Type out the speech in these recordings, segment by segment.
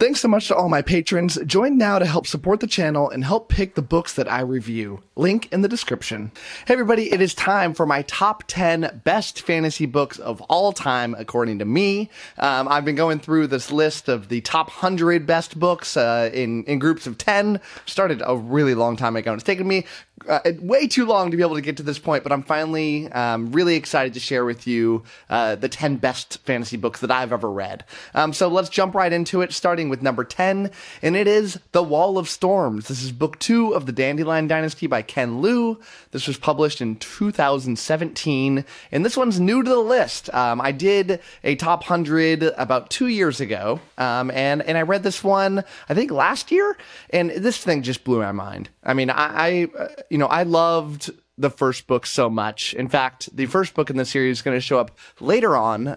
Thanks so much to all my patrons. Join now to help support the channel and help pick the books that I review. Link in the description. Hey everybody, it is time for my top 10 best fantasy books of all time, according to me. I've been going through this list of the top 100 best books in groups of 10. Started a really long time ago. It's taken me way too long to be able to get to this point, but I'm finally really excited to share with you the 10 best fantasy books that I've ever read. So let's jump right into it, starting with number 10, and it is The Wall of Storms. This is book 2 of the Dandelion Dynasty by Ken Liu. This was published in 2017, and this one's new to the list. I did a top 100 about 2 years ago, and I read this one, I think last year, and this thing just blew my mind. I mean, I loved the first book so much. In fact, the first book in the series is going to show up later on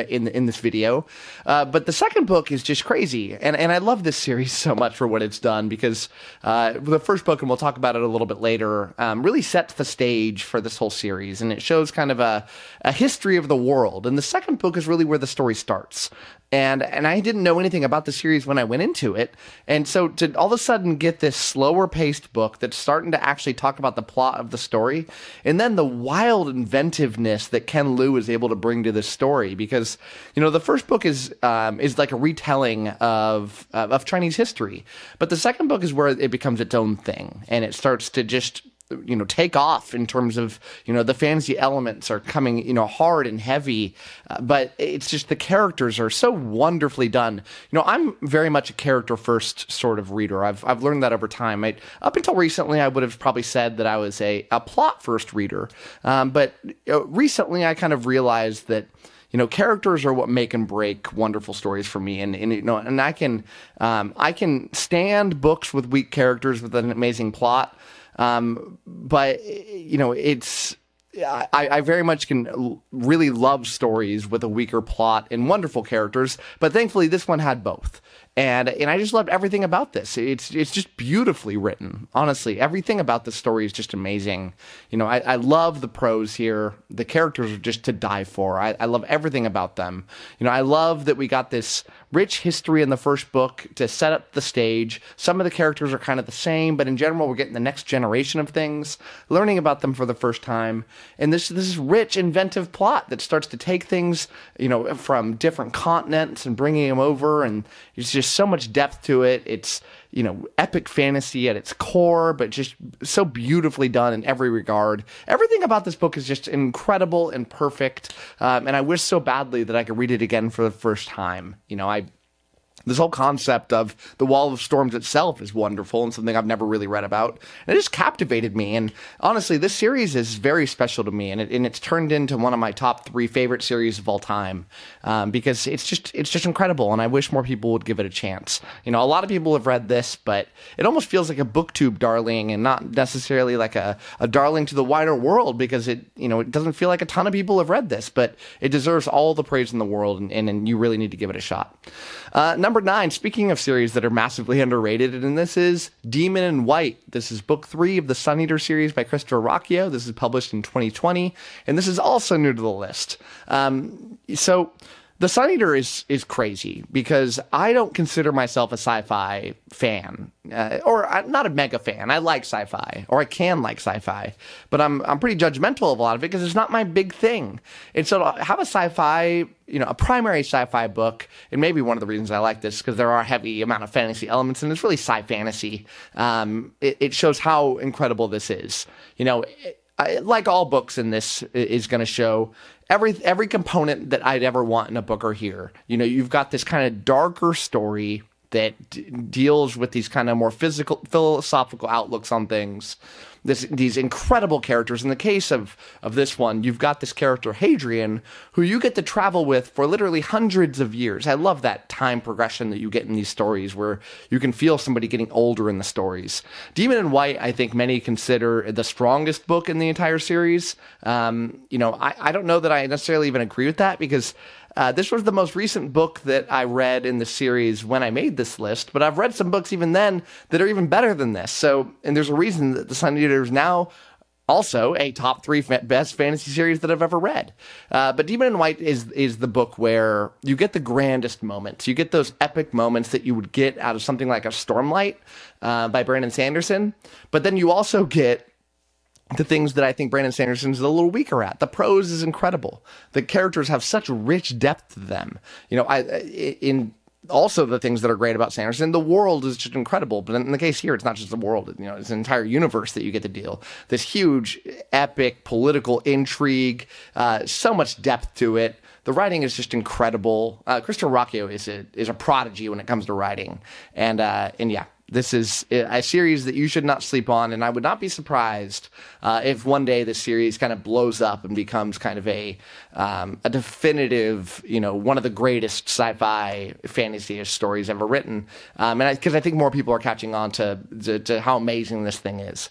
in this video. But the second book is just crazy. And I love this series so much for what it's done because the first book, and we'll talk about it a little bit later, really sets the stage for this whole series. And it shows kind of a history of the world. And the second book is really where the story starts. And I didn't know anything about the series when I went into it. And so to all of a sudden get this slower paced book that's starting to actually talk about the plot of the story, and then the wild inventiveness that Ken Liu is able to bring to this story, because, the first book is like a retelling of Chinese history. But the second book is where it becomes its own thing, and it starts to just take off in terms of, the fantasy elements are coming, hard and heavy, but it's just the characters are so wonderfully done. I'm very much a character first sort of reader. I've learned that over time. Up until recently, I would have probably said that I was a plot first reader. But recently I kind of realized that, characters are what make and break wonderful stories for me, and I can stand books with weak characters with an amazing plot. But I very much can really love stories with a weaker plot and wonderful characters, but thankfully this one had both. And I just loved everything about this. It's just beautifully written. Honestly, everything about the story is just amazing. I love the prose here. The characters are just to die for. I love everything about them. I love that we got this rich history in the first book to set up the stage. Some of the characters are kind of the same, but in general, we're getting the next generation of things, learning about them for the first time. And this rich, inventive plot that starts to take things, from different continents and bringing them over, and it's just so much depth to it. It's, epic fantasy at its core, but just so beautifully done in every regard. Everything about this book is just incredible and perfect, and I wish so badly that I could read it again for the first time. This whole concept of the Wall of Storms itself is wonderful and something I've never really read about. And it just captivated me. And honestly, this series is very special to me. And it's turned into one of my top 3 favorite series of all time. Because it's just incredible. And I wish more people would give it a chance. A lot of people have read this, but it almost feels like a booktube darling and not necessarily like a darling to the wider world, because it doesn't feel like a ton of people have read this, but it deserves all the praise in the world. And you really need to give it a shot. Number 9, speaking of series that are massively underrated, and this is Demon in White. This is book 3 of the Sun Eater series by Christopher Ruocchio. This is published in 2020, and this is also new to the list. So the Sun Eater is crazy because I don't consider myself a sci-fi fan, or I'm not a mega fan. I like sci-fi, or I can like sci-fi, but I'm pretty judgmental of a lot of it because it's not my big thing. And so to have a sci-fi, a primary sci-fi book, and maybe one of the reasons I like this is because there are a heavy amount of fantasy elements, and it's really sci-fantasy. It shows how incredible this is. Like all books in this is going to show, every component that I'd ever want in a book are here. You've got this kind of darker story that deals with these kind of more philosophical outlooks on things. These incredible characters. In the case of this one, you've got this character, Hadrian, who you get to travel with for literally hundreds of years. I love that time progression that you get in these stories where you can feel somebody getting older in the stories. Demon in White, I think many consider the strongest book in the entire series. I don't know that I necessarily even agree with that, because this was the most recent book that I read in the series when I made this list, but I've read some books even then that are even better than this. So, and there's a reason that the Sun Eater is now Also, a top 3 best fantasy series that I've ever read. But Demon in White is the book where you get the grandest moments. You get those epic moments that you would get out of something like a Stormlight by Brandon Sanderson. But then you also get the things that I think Brandon Sanderson's a little weaker at. The prose is incredible. The characters have such rich depth to them. You know, also the things that are great about Sanderson, the world is just incredible. But in the case here, it's not just the world, you know, it's an entire universe that you get to deal. This huge, epic political intrigue, so much depth to it. The writing is just incredible. Christopher Rocchio is a prodigy when it comes to writing. And yeah, this is a series that you should not sleep on, and I would not be surprised if one day this series kind of blows up and becomes kind of a definitive, you know, one of the greatest sci-fi fantasy stories ever written. Because I think more people are catching on to how amazing this thing is.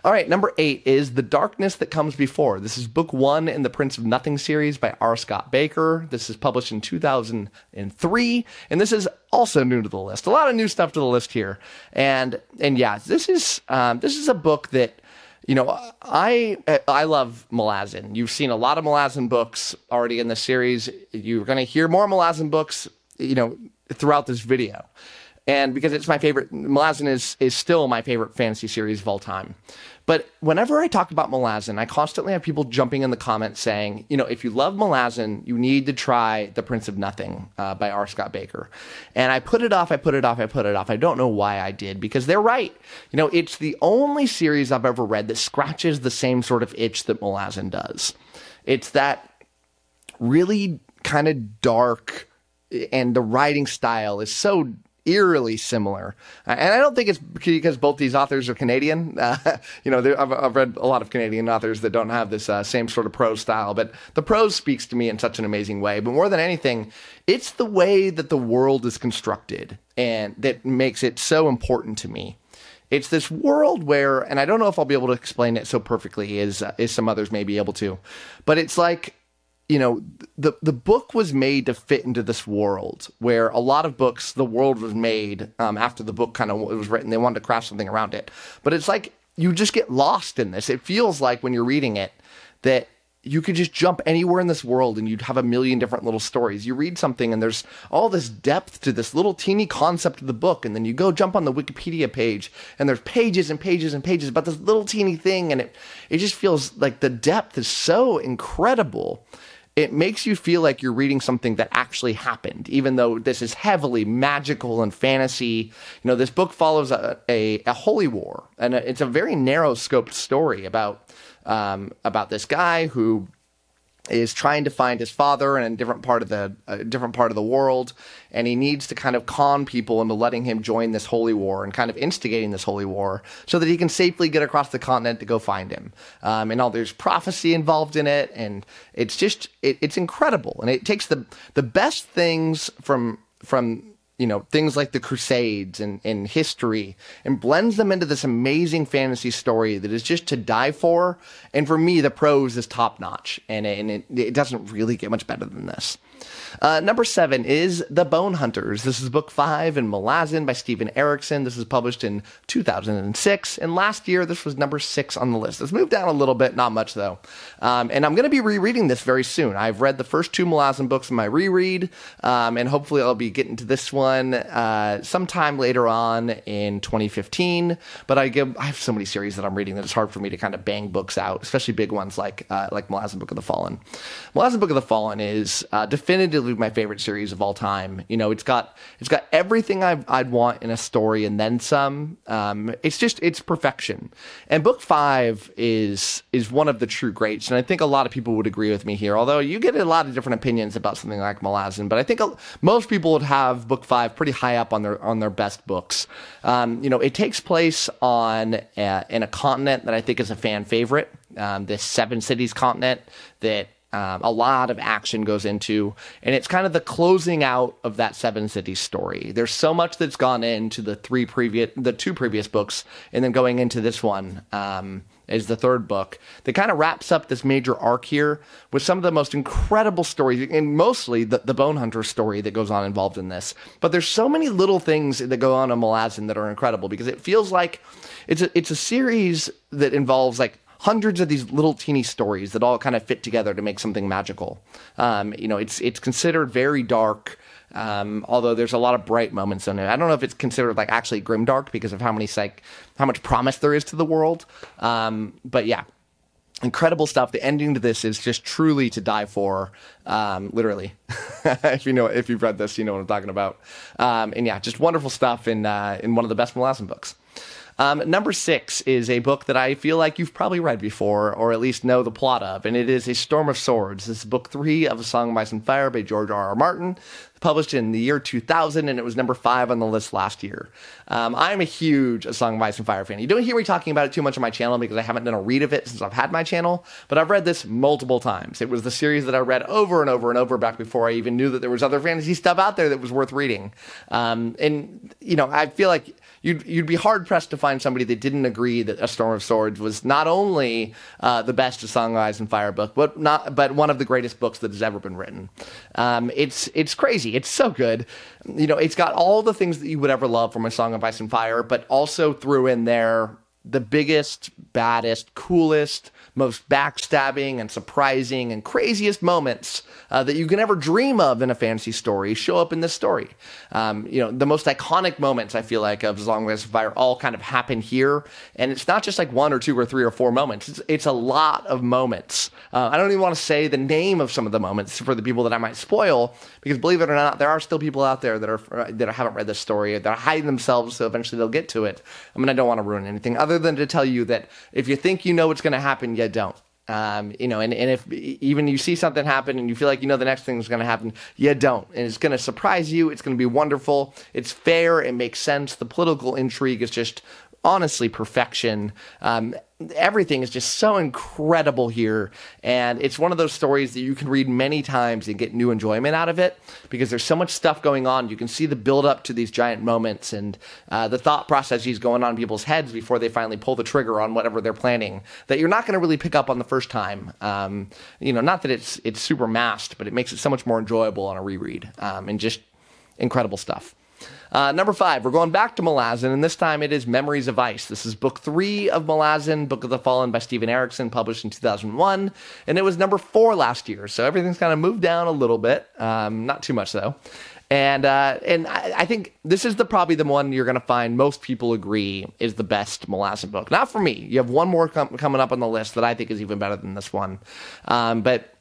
All right, number 8 is The Darkness That Comes Before. This is book 1 in the Prince of Nothing series by R. Scott Baker. This is published in 2003, and this is also new to the list. A lot of new stuff to the list here. And yeah, this is a book that, you know, I love Malazan. You've seen a lot of Malazan books already in this series. You're going to hear more Malazan books, you know, throughout this video. And because it's my favorite, Malazan is still my favorite fantasy series of all time. But whenever I talk about Malazan, I constantly have people jumping in the comments saying, you know, if you love Malazan, you need to try The Prince of Nothing by R. Scott Baker. And I put it off. I don't know why I did, because they're right. You know, it's the only series I've ever read that scratches the same sort of itch that Malazan does. It's that really kind of dark, and the writing style is so eerily similar. And I don't think it's because both these authors are Canadian. You know, I've read a lot of Canadian authors that don't have this same sort of prose style, but the prose speaks to me in such an amazing way. But more than anything, it's the way that the world is constructed and that makes it so important to me. It's this world where, and I don't know if I'll be able to explain it so perfectly as some others may be able to, but it's like, you know, the book was made to fit into this world where a lot of books, the world was made after the book kind of was written. They wanted to craft something around it. But it's like you just get lost in this. It feels like when you're reading it that you could just jump anywhere in this world and you'd have a million different little stories. You read something and there's all this depth to this little teeny concept of the book. And then you go jump on the Wikipedia page and there's pages and pages and pages about this little teeny thing. And it just feels like the depth is so incredible. It makes you feel like you're reading something that actually happened, even though this is heavily magical and fantasy. You know, this book follows a holy war, and it's a very narrow-scoped story about this guy who is trying to find his father in a different part of the world, and he needs to kind of con people into letting him join this holy war and kind of instigating this holy war so that he can safely get across the continent to go find him. And there's prophecy involved in it, and it's just it's incredible, and it takes the best things from you know, things like the Crusades and history, and blends them into this amazing fantasy story that is just to die for. And for me, the prose is top notch, and it doesn't really get much better than this. Number 7 is The Bone Hunters. This is book 5 in Malazan by Steven Erikson. This was published in 2006, and last year this was number 6 on the list. It's moved down a little bit, not much though. And I'm going to be rereading this very soon. I've read the first 2 Malazan books in my reread, and hopefully I'll be getting to this one sometime later on in 2015. But I have so many series that I'm reading that it's hard for me to kind of bang books out, especially big ones like Malazan Book of the Fallen. Malazan Book of the Fallen is definitively my favorite series of all time. You know, it's got everything I'd want in a story and then some. It's perfection. And book 5 is one of the true greats, and I think a lot of people would agree with me here. Although you get a lot of different opinions about something like Malazan, but I think most people would have book 5 pretty high up on their best books. You know, it takes place in a continent that I think is a fan favorite. This 7 cities continent that a lot of action goes into, and it's kind of the closing out of that 7 cities story. There's so much that's gone into the 2 previous books, and then going into this one is the 3rd book that kind of wraps up this major arc here with some of the most incredible stories, and mostly the Bone Hunter story that goes on involved in this. But there's so many little things that go on in Malazan that are incredible, because it feels like it's a series that involves like hundreds of these little teeny stories that all kind of fit together to make something magical. You know, it's considered very dark. Although there's a lot of bright moments in it. I don't know if it's considered like actually grimdark because of how much promise there is to the world. But yeah, incredible stuff. The ending to this is just truly to die for. Literally, if you've read this, you know what I'm talking about. And yeah, just wonderful stuff in one of the best Malazan books. Number 6 is a book that I feel like you've probably read before, or at least know the plot of, and it is A Storm of Swords. This is book 3 of A Song of Ice and Fire by George R.R. Martin, published in the year 2000, and it was number 5 on the list last year. I'm a huge A Song of Ice and Fire fan. You don't hear me talking about it too much on my channel because I haven't done a read of it since I've had my channel, but I've read this multiple times. It was the series that I read over and over and over back before I even knew that there was other fantasy stuff out there that was worth reading. And, you know, I feel like you'd be hard-pressed to find somebody that didn't agree that A Storm of Swords was not only the best A Song of Ice and Fire book, but one of the greatest books that has ever been written. It's crazy. It's so good. You know, it's got all the things that you would ever love from A Song of Ice and Fire, but also threw in there the biggest, baddest, coolest, most backstabbing and surprising and craziest moments that you can ever dream of in a fantasy story show up in this story. You know, the most iconic moments, I feel like, of A Song of Ice and Fire all kind of happen here. And it's not just like 1 or 2 or 3 or 4 moments. It's a lot of moments. I don't even want to say the name of some of the moments for the people that I might spoil, because believe it or not, there are still people out there that haven't read this story, that are hiding themselves, so eventually they'll get to it. I mean, I don't want to ruin anything other than to tell you that if you think you know what's going to happen, you don't. You know, and if even you see something happen and you feel like you know the next thing is going to happen, you don't. And it's going to surprise you. It's going to be wonderful. It's fair. It makes sense. The political intrigue is just honestly perfection. Everything is just so incredible here, and it's one of those stories that you can read many times and get new enjoyment out of it because there's so much stuff going on. You can see the build up to these giant moments and the thought processes going on in people's heads before they finally pull the trigger on whatever they're planning that you're not going to really pick up on the first time. You know, not that it's super masked, but it makes it so much more enjoyable on a reread, and just incredible stuff. Number 5, we're going back to Malazan, and this time it is Memories of Ice. This is book 3 of Malazan, Book of the Fallen by Steven Erikson, published in 2001, and it was number 4 last year, so everything's kind of moved down a little bit, not too much though. And I think this is probably the one you're going to find most people agree is the best Malazan book. Not for me. You have one more coming up on the list that I think is even better than this one. But,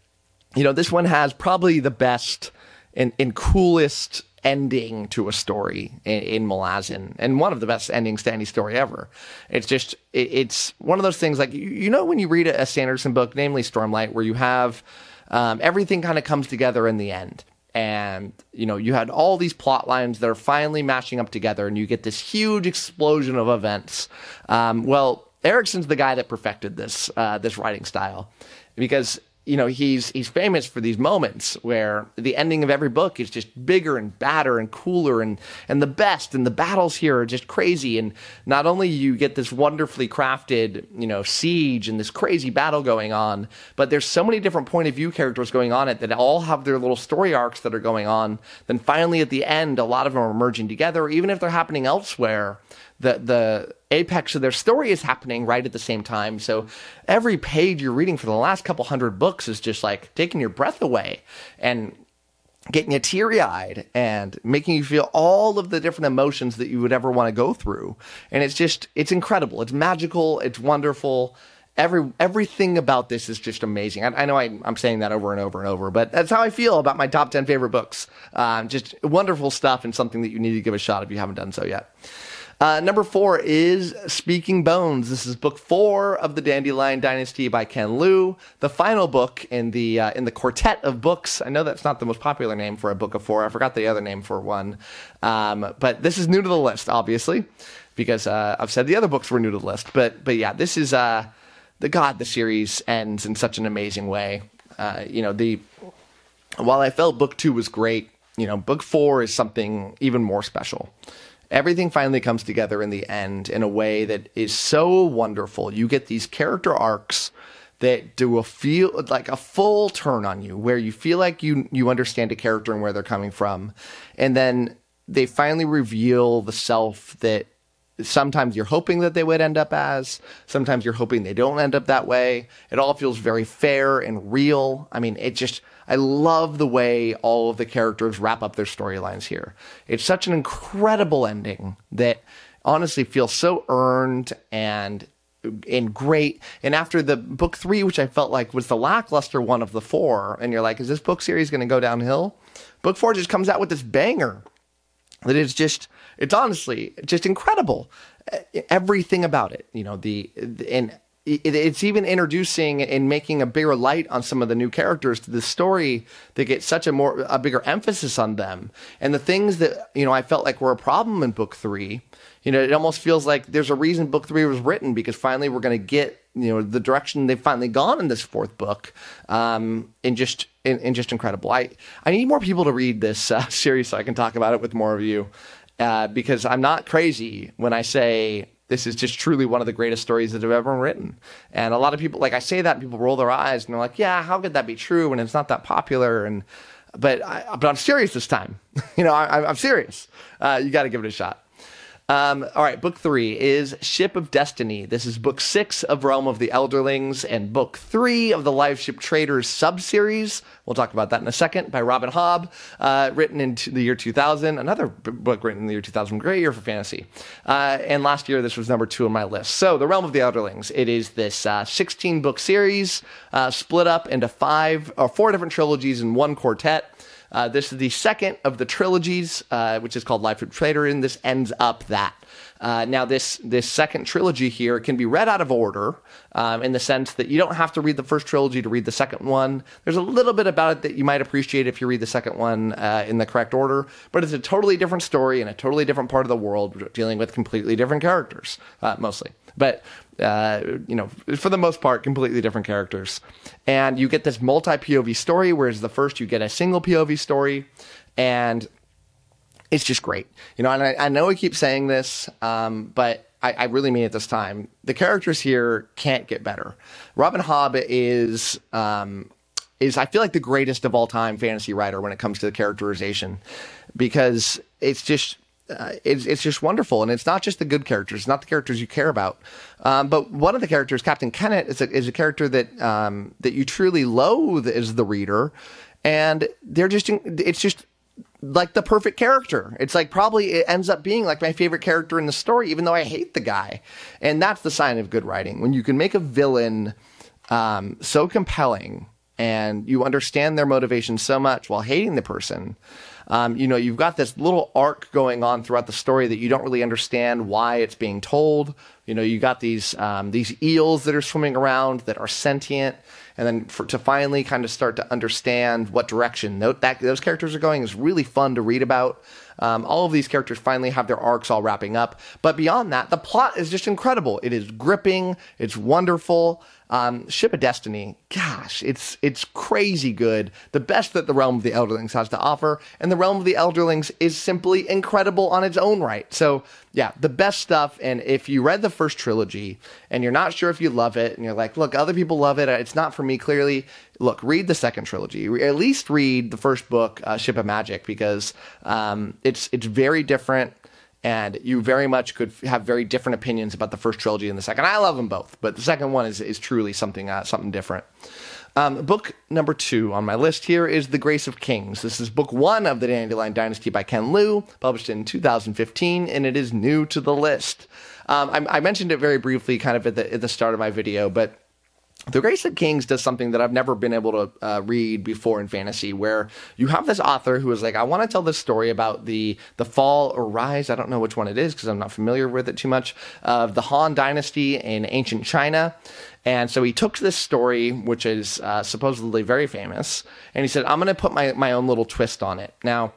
you know, this one has probably the best and coolest ending to a story in Malazan, and one of the best endings to any story ever. It's just, it's one of those things like, you know, when you read a Sanderson book, namely Stormlight, where you have everything kind of comes together in the end. And, you know, you had all these plot lines that are finally mashing up together, and you get this huge explosion of events. Well, Erikson's the guy that perfected this writing style, because, you know, he's famous for these moments where the ending of every book is just bigger and badder and cooler and the best, and the battles here are just crazy. And not only you get this wonderfully crafted, you know, siege and this crazy battle going on, but there's so many different point of view characters going on it that all have their little story arcs that are going on. Then finally at the end, a lot of them are merging together, even if they're happening elsewhere. The apex of their story is happening right at the same time. So every page you're reading for the last couple hundred books is just like taking your breath away and getting you teary-eyed and making you feel all of the different emotions that you would ever want to go through. And it's incredible. It's magical. It's wonderful. Everything about this is just amazing. I know I'm saying that over and over and over, but that's how I feel about my top 10 favorite books. Just wonderful stuff, and something that you need to give a shot if you haven't done so yet. Number 4 is Speaking Bones. This is book 4 of the Dandelion Dynasty by Ken Liu, the final book in the quartet of books. I know that's not the most popular name for a book of 4. I forgot the other name for one. But this is new to the list, obviously, because I've said the other books were new to the list. But yeah, this is the series ends in such an amazing way. You know, while I felt book 2 was great, you know, book 4 is something even more special. Everything finally comes together in the end in a way that is so wonderful. You get these character arcs that do a full turn on you, where you feel like you understand a character and where they're coming from. And then they finally reveal the self that sometimes you're hoping that they would end up as, sometimes you're hoping they don't end up that way. It all feels very fair and real. I mean, I love the way all of the characters wrap up their storylines here. It's such an incredible ending that honestly feels so earned and great. And after the book 3, which I felt like was the lackluster one of the 4, and you're like, is this book series going to go downhill? Book 4 just comes out with this banger that is just, it's honestly just incredible. Everything about it, you know, it's even introducing and making a bigger light on some of the new characters to the story that get such a bigger emphasis on them. And the things that, you know, I felt like were a problem in book 3, you know, it almost feels like there's a reason book 3 was written, because finally we're going to get, you know, the direction they've finally gone in this 4th book. And just incredible. I need more people to read this series so I can talk about it with more of you, because I'm not crazy when I say this is just truly one of the greatest stories that have ever been written. And a lot of people, like, I say that and people roll their eyes and they're like, yeah, how could that be true when it's not that popular? But I'm serious this time. You know, I'm serious. You got to give it a shot. All right, book 3 is Ship of Destiny. This is book 6 of Realm of the Elderlings and book 3 of the Live Ship Traders sub-series. We'll talk about that in a second, by Robin Hobb, written in the year 2000. Another book written in the year 2000. Great year for fantasy. And last year, this was number 2 on my list. So, The Realm of the Elderlings. It is this 16-book series split up into 4 different trilogies and 1 quartet. This is the second of the trilogies, which is called Live Ship Trader, and this ends up that. Now, this second trilogy here can be read out of order, in the sense that you don't have to read the first trilogy to read the second one. There's a little bit about it that you might appreciate if you read the second one in the correct order, but it's a totally different story in a totally different part of the world, dealing with completely different characters, mostly. But, you know, for the most part, completely different characters. And you get this multi-POV story, whereas the first you get a single POV story, and it's just great. You know, and I know I keep saying this, but I really mean it this time. The characters here can't get better. Robin Hobb is I feel like the greatest of all time fantasy writer when it comes to the characterization, because it's just wonderful. And it's not just the good characters. It's not the characters you care about. But one of the characters, Captain Kennett, is a character that you truly loathe as the reader. And it's just like the perfect character. It's like probably it ends up being like my favorite character in the story, even though I hate the guy. And that's the sign of good writing. When you can make a villain so compelling and you understand their motivation so much while hating the person. You know, you've got this little arc going on throughout the story that you don't really understand why it's being told. You know, you got these eels that are swimming around that are sentient, and then to finally kind of start to understand what direction those characters are going is really fun to read about. All of these characters finally have their arcs all wrapping up. But beyond that, the plot is just incredible. It is gripping. It's wonderful. Ship of Destiny, gosh, it's crazy good. The best that the Realm of the Elderlings has to offer, and the Realm of the Elderlings is simply incredible on its own right. So, yeah, the best stuff. And if you read the first trilogy and you're not sure if you love it, and you're like, look, other people love it, it's not for me, clearly, look, read the second trilogy. At least read the first book, Ship of Magic, because it's very different. And you very much could have very different opinions about the first trilogy and the second. I love them both, but the second one is truly something different. Book number 2 on my list here is The Grace of Kings. This is book 1 of the Dandelion Dynasty by Ken Liu, published in 2015, and it is new to the list. I mentioned it very briefly kind of at the start of my video, but The Grace of Kings does something that I've never been able to read before in fantasy, where you have this author who is like, I want to tell this story about the fall or rise, I don't know which one it is because I'm not familiar with it too much, of the Han Dynasty in ancient China. And so he took this story, which is supposedly very famous, and he said, I'm going to put my own little twist on it. Now,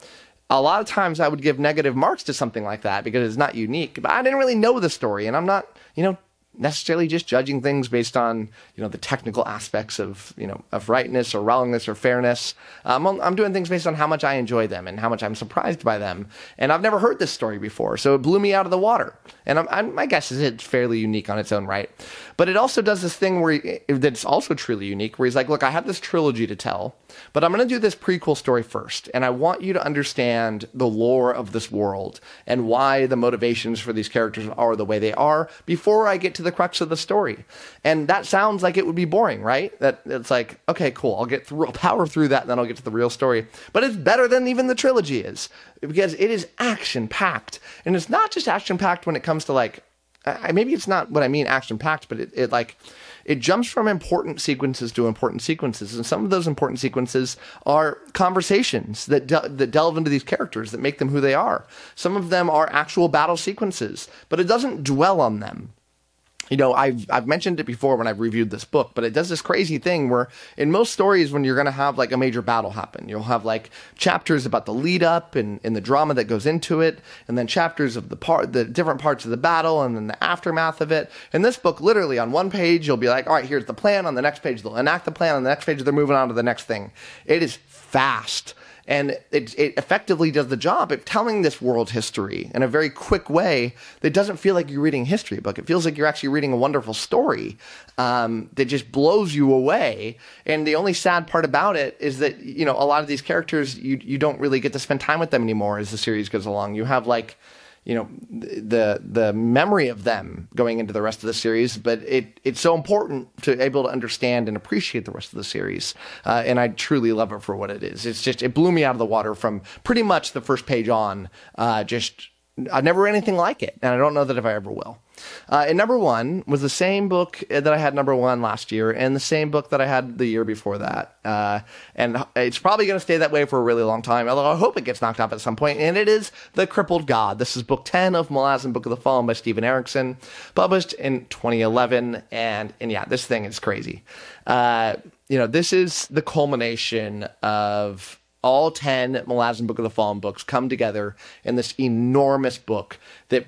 a lot of times I would give negative marks to something like that because it's not unique, but I didn't really know the story, and I'm not, you know, necessarily just judging things based on, the technical aspects of, of rightness or wrongness or fairness. I'm doing things based on how much I enjoy them and how much I'm surprised by them. And I've never heard this story before, so it blew me out of the water. And my guess is it's fairly unique on its own right. But it also does this thing that's also truly unique, where he's like, look, I have this trilogy to tell, but I'm going to do this prequel story first. And I want you to understand the lore of this world and why the motivations for these characters are the way they are before I get to the crux of the story. And that sounds like it would be boring, right? That it's like, okay, cool, I'll power through that, and then I'll get to the real story. But it's better than even the trilogy is, because it is action-packed. And it's not just action-packed when it comes to maybe it's not what I mean action-packed, but it jumps from important sequences to important sequences. And some of those important sequences are conversations that delve into these characters, that make them who they are. Some of them are actual battle sequences, but it doesn't dwell on them. I've mentioned it before when I've reviewed this book, but it does this crazy thing where in most stories, when you're going to have a major battle happen, you'll have chapters about the lead up and the drama that goes into it, and then chapters of the different parts of the battle, and then the aftermath of it. In this book, literally on one page, you'll be like, all right, here's the plan. On the next page, they'll enact the plan. On the next page, they're moving on to the next thing. It is fast. And it effectively does the job of telling this world history in a very quick way that doesn't feel like you're reading a history book. It feels like you're actually reading a wonderful story that just blows you away. And the only sad part about it is that, a lot of these characters, you don't really get to spend time with them anymore as the series goes along. You have the memory of them going into the rest of the series, but it's so important to able to understand and appreciate the rest of the series. And I truly love it for what it is. It blew me out of the water from pretty much the first page on. I've never read anything like it, and I don't know that if I ever will. And number one was the same book that I had number one last year, and the same book that I had the year before that. And it's probably going to stay that way for a really long time, although I hope it gets knocked off at some point. And it is The Crippled God. This is book 10 of 𝐬𝐴LLIN Book of the Fallen by Steven Erikson, published in 2011. And yeah, this thing is crazy. This is the culmination of all 10 𝐬𝐴LLIN Book of the Fallen books come together in this enormous book that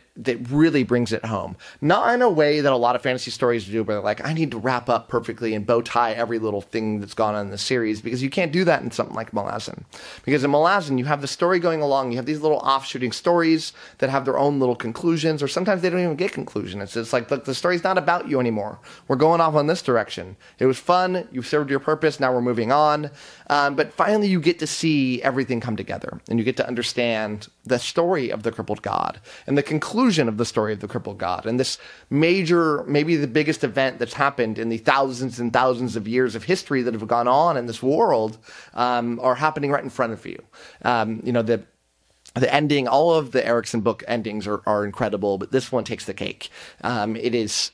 really brings it home. Not in a way that a lot of fantasy stories do, where they're like, I need to wrap up perfectly and bow tie every little thing that's gone on in the series, because you can't do that in something like 𝐬𝐴LLIN. Because in 𝐬𝐴LLIN, you have the story going along, you have these little offshooting stories that have their own little conclusions, or sometimes they don't even get conclusion. It's like, look, the story's not about you anymore. We're going off on this direction. It was fun, you've served your purpose, now we're moving on. But finally you get to see everything come together, and you get to understand the story of the crippled god, and the conclusion of the story of the crippled god, and this major, maybe the biggest event that's happened in the thousands and thousands of years of history that have gone on in this world, are happening right in front of you. The ending, all of the Erikson book endings are incredible, but this one takes the cake. It is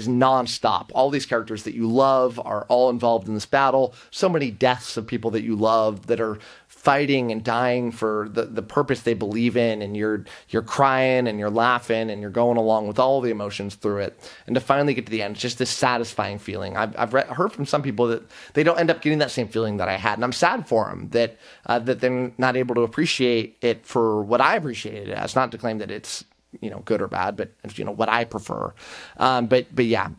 nonstop. All these characters that you love are all involved in this battle. So many deaths of people that you love that are fighting and dying for the purpose they believe in, and you're crying and you're laughing and you're going along with all the emotions through it. And to finally get to the end, it's just this satisfying feeling. I've heard from some people that they don't end up getting that same feeling that I had, and I'm sad for them that they're not able to appreciate it for what I appreciate it as. Not to claim that it's good or bad, but what I prefer. But yeah,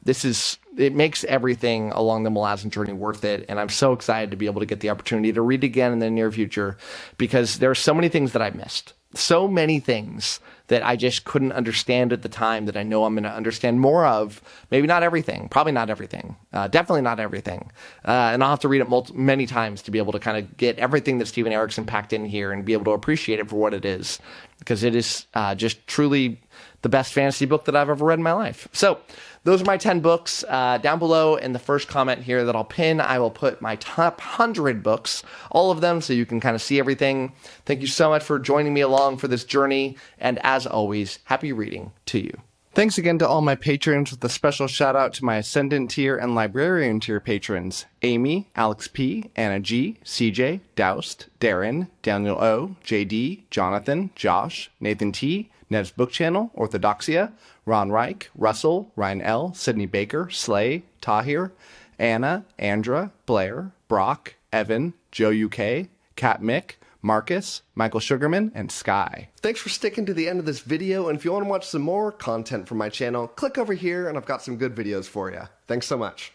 it makes everything along the 𝐬𝐴LLIN journey worth it. And I'm so excited to be able to get the opportunity to read again in the near future, because there are so many things that I missed. So many things that I just couldn't understand at the time that I know I'm going to understand more of. Maybe not everything, probably not everything, definitely not everything. And I'll have to read it many times to be able to kind of get everything that Steven Erikson packed in here and be able to appreciate it for what it is, because it is just truly the best fantasy book that I've ever read in my life. So those are my 10 books. Down below in the first comment here that I'll pin, I will put my top 100 books, all of them, so you can kind of see everything. Thank you so much for joining me along for this journey. And as always, happy reading to you. Thanks again to all my patrons, with a special shout out to my Ascendant tier and Librarian tier patrons: Amy, Alex P, Anna G, CJ, Doused, Darren, Daniel O, JD, Jonathan, Josh, Nathan T, Ned's Book Channel, 𝗏𝗏𝗏𝐿, Ron Reich, Russell, Ryan L, Sydney Baker, Slay, Tahir, Anna, Andra, Blair, Brock, Evan, Joe UK, Kat Mick, Marcus, Michael Sugarman, and Sky. Thanks for sticking to the end of this video, and if you want to watch some more content from my channel, click over here and I've got some good videos for you. Thanks so much.